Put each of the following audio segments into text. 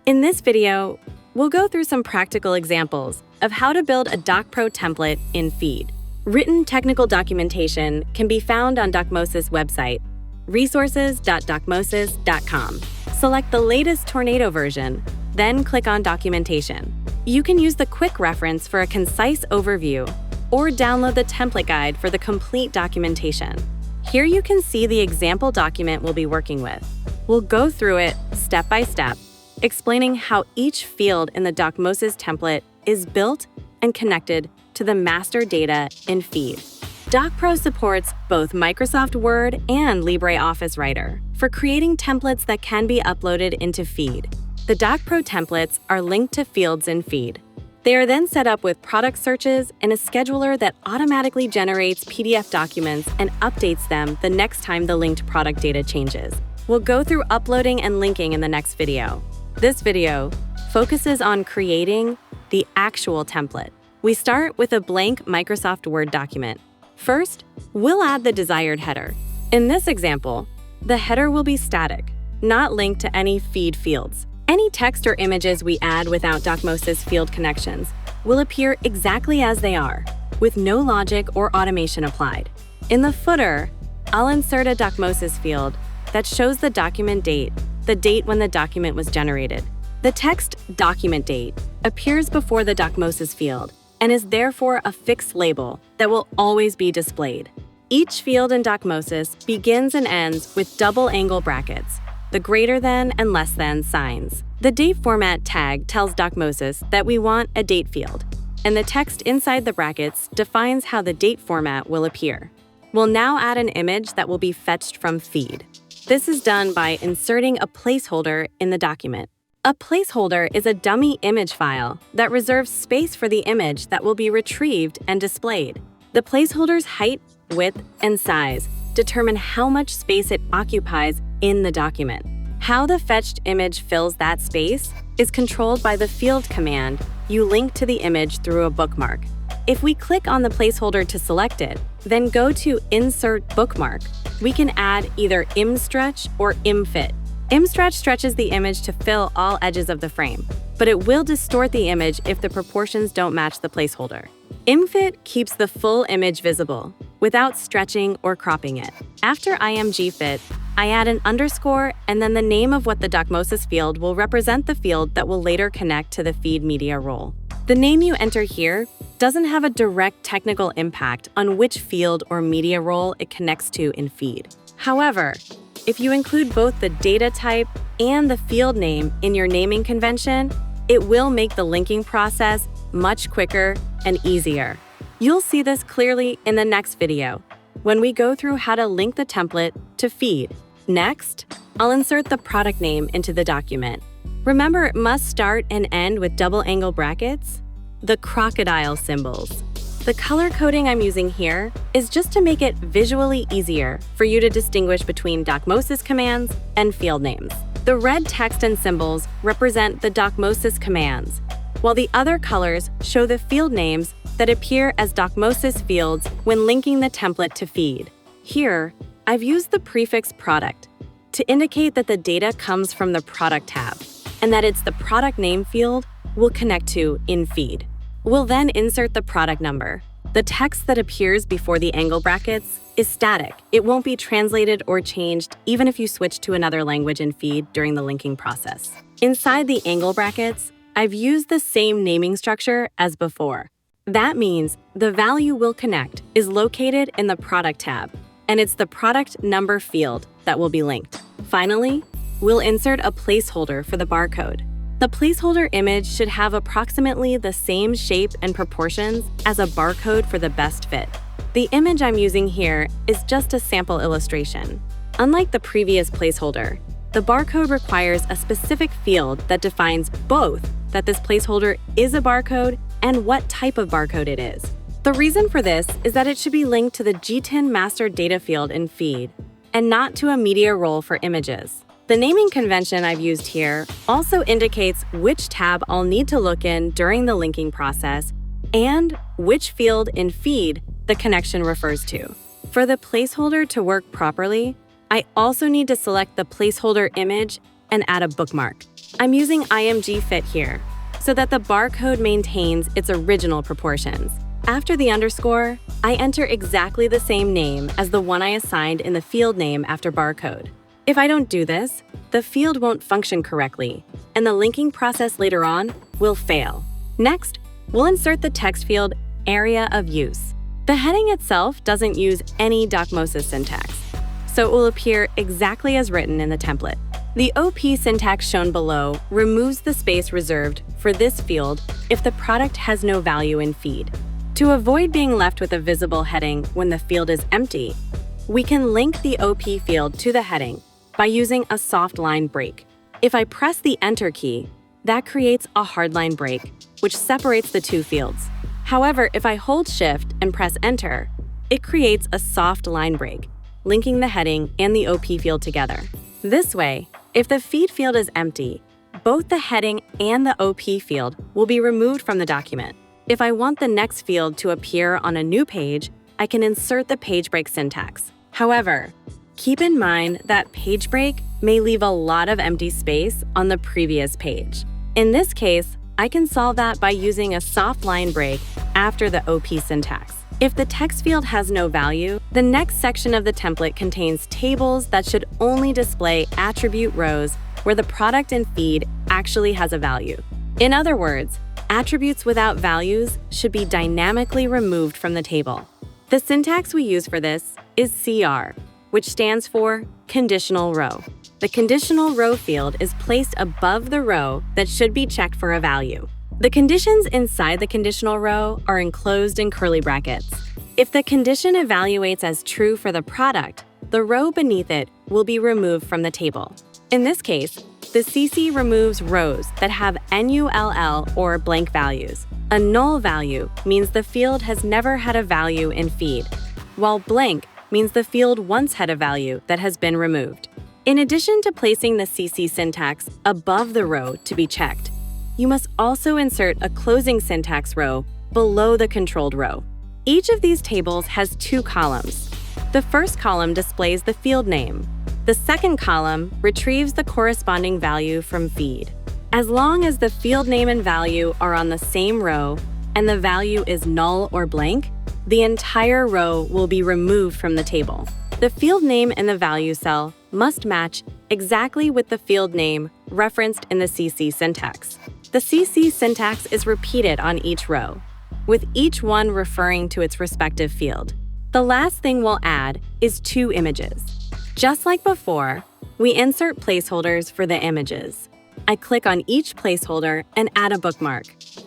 In this video, we'll go through some practical examples of how to build a DocPro template in Feed. Written technical documentation can be found on DocMosis website, resources.docmosis.com. Select the latest Tornado version, then click on Documentation. You can use the quick reference for a concise overview or download the template guide for the complete documentation. Here you can see the example document we'll be working with. We'll go through it step by step, explaining how each field in the DocMosis template is built and connected to the master data in Feed. DocPro supports both Microsoft Word and LibreOffice Writer for creating templates that can be uploaded into Feed. The DocPro templates are linked to fields in Feed. They are then set up with product searches and a scheduler that automatically generates PDF documents and updates them the next time the linked product data changes. We'll go through uploading and linking in the next video. This video focuses on creating the actual template. We start with a blank Microsoft Word document. First, we'll add the desired header. In this example, the header will be static, not linked to any Feed fields. Any text or images we add without DocMosis field connections will appear exactly as they are, with no logic or automation applied. In the footer, I'll insert a DocMosis field that shows the document date, the date when the document was generated. The text document date appears before the DocMosis field and is therefore a fixed label that will always be displayed. Each field in DocMosis begins and ends with double angle brackets, the greater than and less than signs. The date format tag tells DocMosis that we want a date field, and the text inside the brackets defines how the date format will appear. We'll now add an image that will be fetched from Feed. This is done by inserting a placeholder in the document. A placeholder is a dummy image file that reserves space for the image that will be retrieved and displayed. The placeholder's height, width, and size determine how much space it occupies in the document. How the fetched image fills that space is controlled by the field command you link to the image through a bookmark. If we click on the placeholder to select it, then go to Insert Bookmark, we can add either imstretch or imfit. Imstretch stretches the image to fill all edges of the frame, but it will distort the image if the proportions don't match the placeholder. Imfit keeps the full image visible without stretching or cropping it. After imgfit, I add an underscore and then the name of what the DocMosis field will represent the field that will later connect to the Feed media role. The name you enter here doesn't have a direct technical impact on which field or media role it connects to in Feed. However, if you include both the data type and the field name in your naming convention, it will make the linking process much quicker and easier. You'll see this clearly in the next video, when we go through how to link the template to Feed. Next, I'll insert the product name into the document. Remember, it must start and end with double angle brackets, the crocodile symbols. The color coding I'm using here is just to make it visually easier for you to distinguish between DocMosis commands and field names. The red text and symbols represent the DocMosis commands, while the other colors show the field names that appear as DocMosis fields when linking the template to Feed. Here, I've used the prefix product to indicate that the data comes from the product tab and that it's the product name field we'll connect to in Feed. We'll then insert the product number. The text that appears before the angle brackets is static. It won't be translated or changed even if you switch to another language in Feed during the linking process. Inside the angle brackets, I've used the same naming structure as before. That means the value we'll connect is located in the product tab, and it's the product number field that will be linked. Finally, we'll insert a placeholder for the barcode. The placeholder image should have approximately the same shape and proportions as a barcode for the best fit. The image I'm using here is just a sample illustration. Unlike the previous placeholder, the barcode requires a specific field that defines both that this placeholder is a barcode and what type of barcode it is. The reason for this is that it should be linked to the GTIN master data field in Feed and not to a media role for images. The naming convention I've used here also indicates which tab I'll need to look in during the linking process and which field in Feed the connection refers to. For the placeholder to work properly, I also need to select the placeholder image and add a bookmark. I'm using IMG Fit here, so that the barcode maintains its original proportions. After the underscore, I enter exactly the same name as the one I assigned in the field name after barcode. If I don't do this, the field won't function correctly, and the linking process later on will fail. Next, we'll insert the text field area of use. The heading itself doesn't use any DocMosis syntax, so it will appear exactly as written in the template. The OP syntax shown below removes the space reserved for this field if the product has no value in feed. To avoid being left with a visible heading when the field is empty, we can link the OP field to the heading by using a soft line break. If I press the Enter key, that creates a hard line break, which separates the two fields. However, if I hold Shift and press Enter, it creates a soft line break, linking the heading and the OP field together. This way, if the feed field is empty, both the heading and the OP field will be removed from the document. If I want the next field to appear on a new page, I can insert the page break syntax. However, keep in mind that page break may leave a lot of empty space on the previous page. In this case, I can solve that by using a soft line break after the OP syntax. If the text field has no value, the next section of the template contains tables that should only display attribute rows where the product and feed actually has a value. In other words, attributes without values should be dynamically removed from the table. The syntax we use for this is CR, which stands for conditional row. The conditional row field is placed above the row that should be checked for a value. The conditions inside the conditional row are enclosed in curly brackets. If the condition evaluates as true for the product, the row beneath it will be removed from the table. In this case, the CC removes rows that have NULL or blank values. A null value means the field has never had a value in feed, while blank means the field once had a value that has been removed. In addition to placing the CC syntax above the row to be checked, you must also insert a closing syntax row below the controlled row. Each of these tables has two columns. The first column displays the field name. The second column retrieves the corresponding value from feed. As long as the field name and value are on the same row and the value is null or blank, the entire row will be removed from the table. The field name in the value cell must match exactly with the field name referenced in the CC syntax. The CC syntax is repeated on each row, with each one referring to its respective field. The last thing we'll add is two images. Just like before, we insert placeholders for the images. I click on each placeholder and add a bookmark.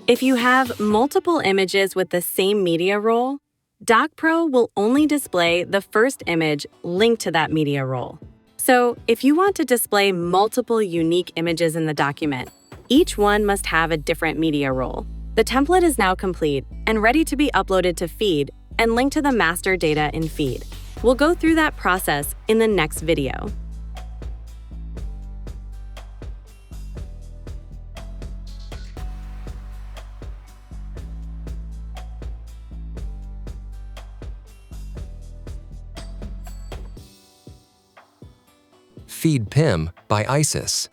If you have multiple images with the same media role, DocPro will only display the first image linked to that media role. So if you want to display multiple unique images in the document, each one must have a different media role. The template is now complete and ready to be uploaded to Feed and linked to the master data in Feed. We'll go through that process in the next video. Feed PIM by ISIS.